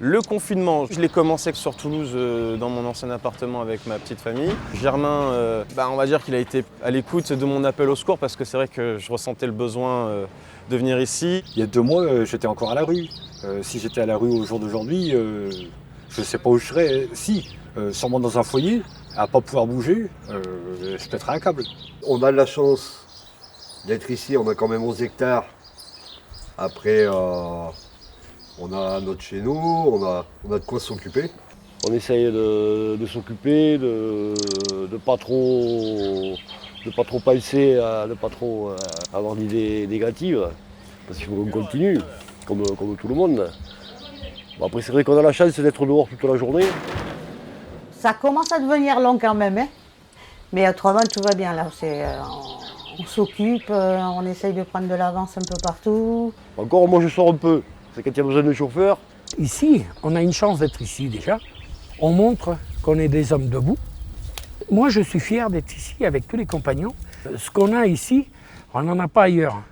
Le confinement, je l'ai commencé sur Toulouse, dans mon ancien appartement avec ma petite famille. Germain, on va dire qu'il a été à l'écoute de mon appel au secours parce que c'est vrai que je ressentais le besoin de venir ici. Il y a 2 mois, j'étais encore à la rue. Si j'étais à la rue au jour d'aujourd'hui, je ne sais pas où je serais. Si, sûrement dans un foyer, à ne pas pouvoir bouger, je pèterais un câble. On a de la chance d'être ici, on a quand même 11 hectares. Après, on a notre chez nous, on a de quoi s'occuper. On essaye de s'occuper, de pas trop penser, de pas trop avoir d'idées négatives, parce qu'il faut qu'on continue, comme tout le monde. Bon, après c'est vrai qu'on a la chance d'être dehors toute la journée. Ça commence à devenir long quand même, hein. Mais autrement tout va bien là. On s'occupe, on essaye de prendre de l'avance un peu partout. Encore moi je sors un peu, c'est quand il y a besoin de chauffeur. Ici, on a une chance d'être ici déjà. On montre qu'on est des hommes debout. Moi, je suis fier d'être ici avec tous les compagnons. Ce qu'on a ici, on n'en a pas ailleurs.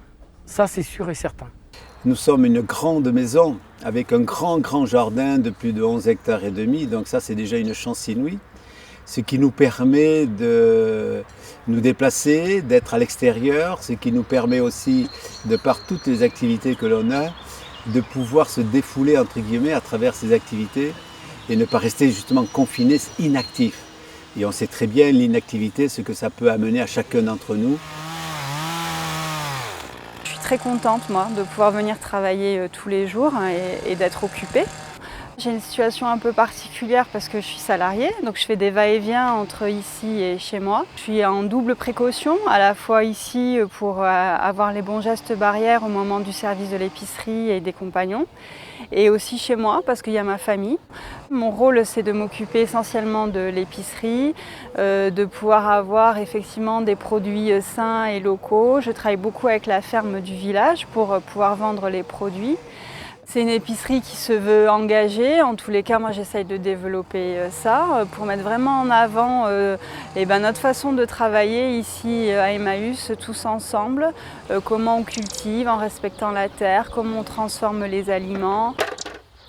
Ça, c'est sûr et certain. Nous sommes une grande maison avec un grand jardin de plus de 11 hectares et demi. Donc ça, c'est déjà une chance inouïe. Ce qui nous permet de nous déplacer, d'être à l'extérieur. Ce qui nous permet aussi, de par toutes les activités que l'on a, de pouvoir se défouler, entre guillemets, à travers ces activités et ne pas rester justement confiné, inactif. Et on sait très bien l'inactivité, ce que ça peut amener à chacun d'entre nous. Je suis très contente, moi, de pouvoir venir travailler tous les jours et d'être occupée. J'ai une situation un peu particulière parce que je suis salariée, donc je fais des va-et-vient entre ici et chez moi. Je suis en double précaution, à la fois ici pour avoir les bons gestes barrières au moment du service de l'épicerie et des compagnons, et aussi chez moi parce qu'il y a ma famille. Mon rôle, c'est de m'occuper essentiellement de l'épicerie, de pouvoir avoir effectivement des produits sains et locaux. Je travaille beaucoup avec la ferme du village pour pouvoir vendre les produits. C'est une épicerie qui se veut engagée. En tous les cas, moi j'essaye de développer ça pour mettre vraiment en avant notre façon de travailler ici à Emmaüs, tous ensemble. Comment on cultive en respectant la terre, comment on transforme les aliments.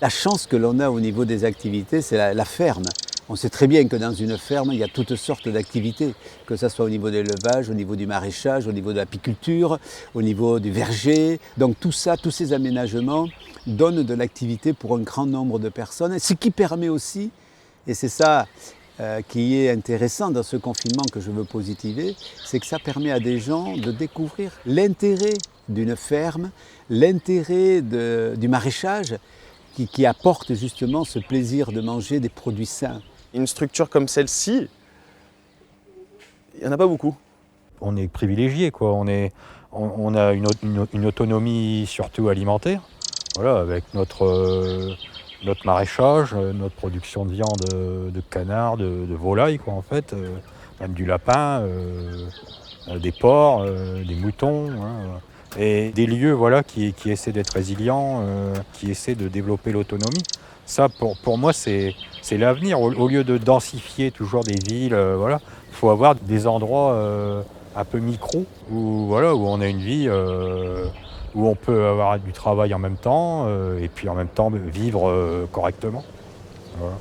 La chance que l'on a au niveau des activités, c'est la ferme. On sait très bien que dans une ferme, il y a toutes sortes d'activités, que ce soit au niveau de l'élevage, au niveau du maraîchage, au niveau de l'apiculture, au niveau du verger. Donc tout ça, tous ces aménagements donnent de l'activité pour un grand nombre de personnes, ce qui permet aussi, et c'est ça qui est intéressant dans ce confinement que je veux positiver, c'est que ça permet à des gens de découvrir l'intérêt d'une ferme, l'intérêt du maraîchage, qui apporte justement ce plaisir de manger des produits sains. Une structure comme celle-ci, il n'y en a pas beaucoup. On est privilégié, quoi. On a une autonomie surtout alimentaire, voilà, avec notre maraîchage, notre production de viande de canard, de volaille, quoi, en fait, même du lapin, des porcs, des moutons. Hein. Et des lieux voilà, qui essaient d'être résilients, qui essaient de développer l'autonomie. Ça, pour moi, c'est l'avenir. Au lieu de densifier toujours des villes, voilà, il faut avoir des endroits un peu micro où on a une vie, où on peut avoir du travail en même temps et puis en même temps vivre correctement. Voilà.